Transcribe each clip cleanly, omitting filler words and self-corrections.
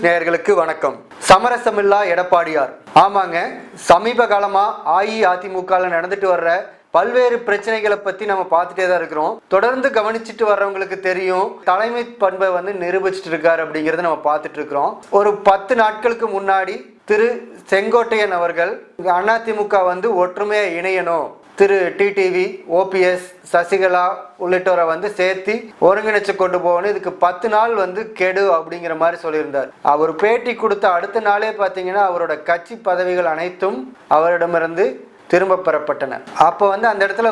நேயர்களுக்கு வணக்கம். சமரசமில்லா எடப்பாடியார். ஆமாங்க, சமீப காலமா அஇஅதிமுகல நடந்துட்டு வர்ற பல்வேறு பிரச்சனைகளை பத்தி நம்ம பார்த்துட்டே தான் இருக்கிறோம். தொடர்ந்து கவனிச்சுட்டு வர்றவங்களுக்கு தெரியும், தலைமை பண்பை நிரூபிச்சுட்டு இருக்காரு அப்படிங்கறத நம்ம பார்த்துட்டு இருக்கிறோம். ஒரு 10 நாட்களுக்கு முன்னாடி திரு செங்கோட்டையன் அவர்கள் அதிமுக ஒற்றுமையா இணையணும், திரு டிடிவி, ஓபிஎஸ், சசிகலா உள்ளிட்டோரை சேர்த்து ஒருங்கிணைச்சு கொண்டு போகணும், இதுக்கு 10 நாள் கெடு அப்படிங்கிற மாதிரி சொல்லியிருந்தார். அவர் பேட்டி கொடுத்த அடுத்த நாளே பார்த்தீங்கன்னா அவரோட கட்சி பதவிகள் அனைத்தும் அவரிடமிருந்து திரும்ப பெறப்பட்டன. அப்போ அந்த இடத்துல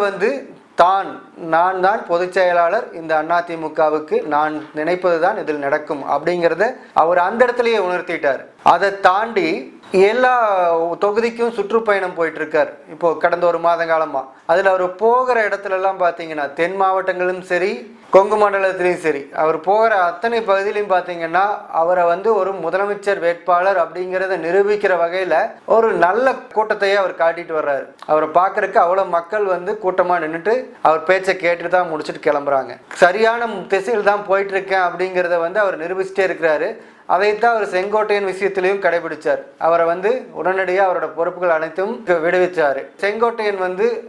நான் தான் பொதுச் செயலாளர், இந்த அதிமுகவுக்கு நான் நினைப்பதுதான் இதில் நடக்கும் அப்படிங்கிறத அவர் அந்த இடத்துலயே உணர்த்திட்டார். அதை தாண்டி எல்லா தொகுதிக்கும் சுற்றுப்பயணம் போயிட்டு இருக்கார். இப்போ கடந்த ஒரு மாத காலமா அதுல அவர் போகிற இடத்துல எல்லாம் பாத்தீங்கன்னா தென் மாவட்டங்களும் சரி, கொங்கு மண்டலத்திலையும் சரி, அவர் போகிற அத்தனை பகுதியிலையும் பார்த்தீங்கன்னா அவரை ஒரு முதலமைச்சர் வேட்பாளர் அப்படிங்கிறத நிரூபிக்கிற வகையில் ஒரு நல்ல கூட்டத்தையே அவர் காட்டிட்டு வர்றாரு. அவரை பார்க்கறதுக்கு அவ்வளோ மக்கள் கூட்டமாக நின்றுட்டு அவர் பேச்சை கேட்டுட்டு தான் முடிச்சுட்டு கிளம்புறாங்க. சரியான திசையில் தான் போயிட்டு இருக்கேன் அப்படிங்கிறத அவர் நிரூபிச்சுட்டே இருக்கிறாரு. அதைத்தான் அவர் செங்கோட்டையன் விஷயத்திலையும் கடைபிடிச்சார். அவரை உடனடியாக அவரோட பொறுப்புகள் அனைத்தும் விடுவிச்சாரு. செங்கோட்டையன்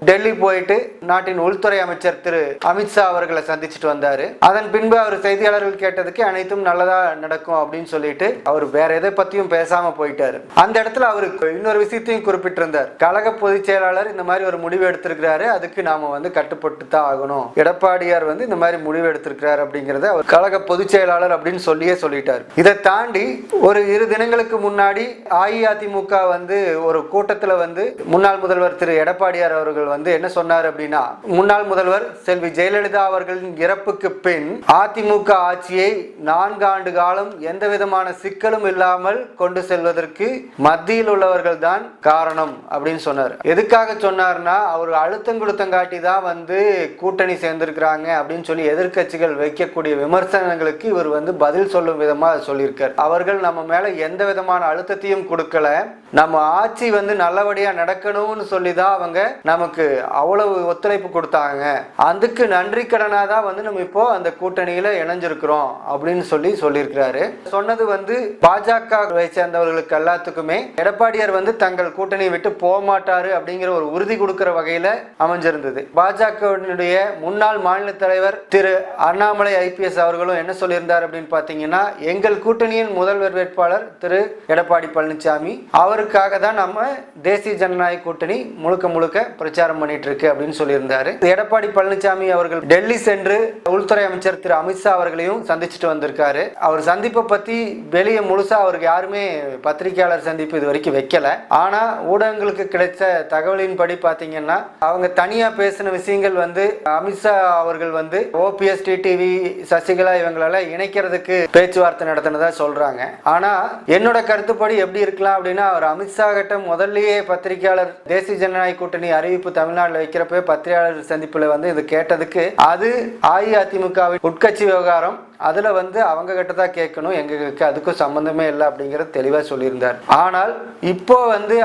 டெல்லி போயிட்டு நாட்டின் உள்துறை அமைச்சர் திரு அமித்ஷா அவர்களை சந்திச்சுட்டு வந்தாரு. அதன் பின்பு அவர் செய்தியாளர்கள் கேட்டதுக்கு அனைத்தும் நல்லதா நடக்கும் அப்படின்னு சொல்லிட்டு அவர் வேற எதை பத்தியும் பேசாம போயிட்டாரு. அந்த இடத்துல அவருக்கு இன்னொரு விஷயத்தையும் குறிப்பிட்டிருந்தார். கழக பொதுச் செயலாளர் இந்த மாதிரி ஒரு முடிவு எடுத்திருக்கிறாரு, அதுக்கு நாம கட்டுப்பட்டு தான் ஆகணும். எடப்பாடியார் இந்த மாதிரி முடிவு எடுத்திருக்கிறார் அப்படிங்கறத அவர் கழக பொதுச் செயலாளர் அப்படின்னு சொல்லிட்டார். இதை தாண்டி ஒரு 2 தினங்களுக்கு முன்னாடி அஇஅதிமுக ஒரு கூட்டத்தில் முன்னாள் முதல்வர் திரு எடப்பாடியார் அவர்கள் என்ன சொன்னார் அப்படின்னா, முன்னாள் முதல்வர் செல்வி ஜெயலலிதா அவர்களின் இறப்புக்கு பின் அதிமுக ஆட்சியை 4 ஆண்டு காலம் எந்த விதமான சிக்கலும் இல்லாமல் கொண்டு செல்வதற்கு மத்தியில் உள்ளவர்கள் தான் காரணம் அப்படின்னு சொன்னார். எதுக்காக சொன்னார்னா, அவர் அழுத்தம் கொடுத்தங்காட்டி தான் கூட்டணி சேர்ந்திருக்கிறாங்க அப்படின்னு சொல்லி எதிர்கட்சிகள் வைக்கக்கூடிய விமர்சனங்களுக்கு இவர் பதில் சொல்லும் விதமா சொல்லியிருக்கார். அவர்கள் நம்ம மேல எந்த விதமான அழுத்தத்தையும் கொடுக்கல, நம்ம ஆட்சி நல்லபடியா நடக்கணும்னு சொல்லிதான் அவங்க நமக்கு அவ்வளவு ஒத்துழைப்பு கொடுத்தாங்க, அதுக்கு நன்றி கடனா தான் நம்ம இப்போ அந்த கூட்டணியில இணைஞ்சிருக்கிறோம் அப்படின்னு சொல்லியிருக்கிறாரு. சொன்னது பாஜகவை சேர்ந்தவர்களுக்கு எல்லாத்துக்குமே எடப்பாடியார் தங்கள் கூட்டணியை விட்டு போக மாட்டாரு அப்படிங்கிற ஒரு உறுதி கொடுக்கிற வகையில அமைஞ்சிருந்தது. பாஜகவினுடைய முன்னாள் மாநில தலைவர் திரு அண்ணாமலை ஐபிஎஸ் அவர்களும் என்ன சொல்லியிருந்தார் அப்படின்னு பாத்தீங்கன்னா, எங்கள் கூட்டணியின் முதல்வர் வேட்பாளர் திரு எடப்பாடி பழனிசாமி, அவருக்காக தான் நம்ம தேசிய ஜனநாயக கூட்டணி முழுக்க பிரச்சாரம் பண்ணிட்டு இருக்கு அப்படின்னு சொல்லியிருந்தாரு. எடப்பாடி பழனிசாமி அவர்கள் டெல்லி சென்று உள்துறை அமைச்சர் திரு அமித்ஷா அவர்களையும் சந்திச்சுட்டு வந்திருக்காரு. அவர் சந்திப்பை பத்தி வெளியே முழுசா அவருக்கு யாருமே பத்திரிகையாளர் சந்திப்பு இது வரைக்கும் வைக்கல. ஆனா ஊடகங்களுக்கு கிடைச்ச தகவலின் படி பாத்தீங்கன்னா, அவங்க தனியா பேசின விஷயங்கள் அமித்ஷா அவர்கள் ஓபிஎஸ், டிடிவி, சசிகலா இவங்களெல்லாம் இணைக்கிறதுக்கு பேச்சுவார்த்தை நடத்தினதா சொல்றாங்க. ஆனா என்னோட கருத்துப்படி எப்படி இருக்கலாம் அப்படின்னா, அவர் அமித்ஷா கிட்ட முதல்லயே பத்திரிகையாளர் தேசிய ஜனநாயக கூட்டணி அறிவிப்பு தமிழ்நாட்டில் வைக்கிறப்ப பத்திரிகையாளர் சந்திப்புல இது கேட்டதுக்கு அது அஇஅதிமுகவின் உட்கட்சி விவகாரம், அதுல அவங்க கிட்ட தான் கேட்கணும், எங்களுக்கு அதுக்கும் சம்பந்தமே இல்லை அப்படிங்கறது தெளிவா சொல்லியிருந்தார். ஆனால் இப்போ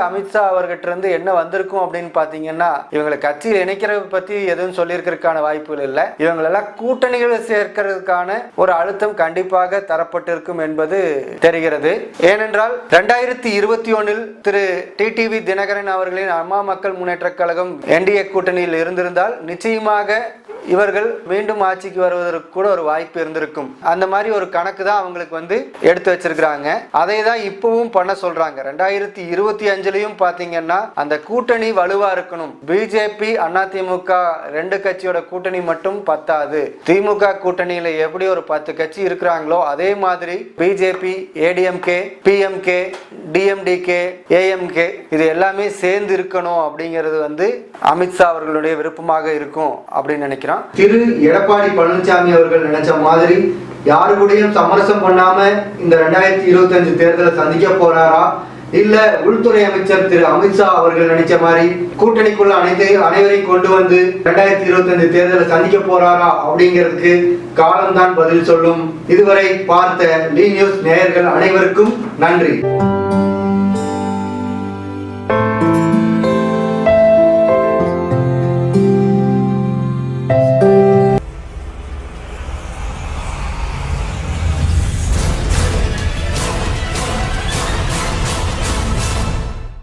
அமித்ஷா அவர்கிட்ட இருந்து என்ன வந்திருக்கும் அப்படின்னு பாத்தீங்கன்னா, இவங்களை கட்சியில் இணைக்கிறத பத்தி எதுவும் சொல்லியிருக்கிறதுக்கான வாய்ப்புகள் இல்லை, இவங்களெல்லாம் கூட்டணிகளை சேர்க்கிறதுக்கான ஒரு அழுத்தம் கண்டிப்பாக தரப்பட்டிருக்கும் என்பது தெரிகிறது. ஏனென்றால் 2021 திரு டிடிவி தினகரன் அவர்களின் அம்மா மக்கள் முன்னேற்ற கழகம் என்டிஏ கூட்டணியில் இருந்திருந்தால் நிச்சயமாக இவர்கள் மீண்டும் ஆட்சிக்கு வருவதற்கு கூட ஒரு வாய்ப்பு இருந்திருக்கும். அந்த மாதிரி ஒரு கணக்கு தான் அவங்களுக்கு எடுத்து வச்சிருக்காங்க. அதை தான் இப்பவும் பண்ண சொல்றாங்க. 2025லயும் பாத்தீங்கன்னா அந்த கூட்டணி வலுவா இருக்கணும். பிஜேபி அதிமுக 2 கட்சியோட கூட்டணி மட்டும் பத்தாது. திமுக கூட்டணியில எப்படி ஒரு 10 கட்சி இருக்கிறாங்களோ அதே மாதிரி BJP, ADMK, PMK, DMDK, AMK இது எல்லாமே சேர்ந்து இருக்கணும் அப்படிங்கிறது அமித்ஷா அவர்களுடைய விருப்பமாக இருக்கும் அப்படின்னு நினைக்கிறேன். திரு எடப்பாடி பழனிசாமி அவர்கள் நினைச்ச மாதிரி யாரு கூடயும் சமரசம் பண்ணாம இந்த 2025 தேர்தலை சந்திக்க போறாரா, இல்ல உள்துறை அமைச்சர் திரு அமித்ஷா அவர்கள் நினைச்ச மாதிரி கூட்டணிக்குள்ள அனைவரையும் கொண்டு 2025 தேர்தலை சந்திக்க போறாரா அப்படிங்கிறதுக்கு காலம்தான் பதில் சொல்லும். இதுவரை பார்த்த லீ நியூஸ் நேயர்கள் அனைவருக்கும் நன்றி.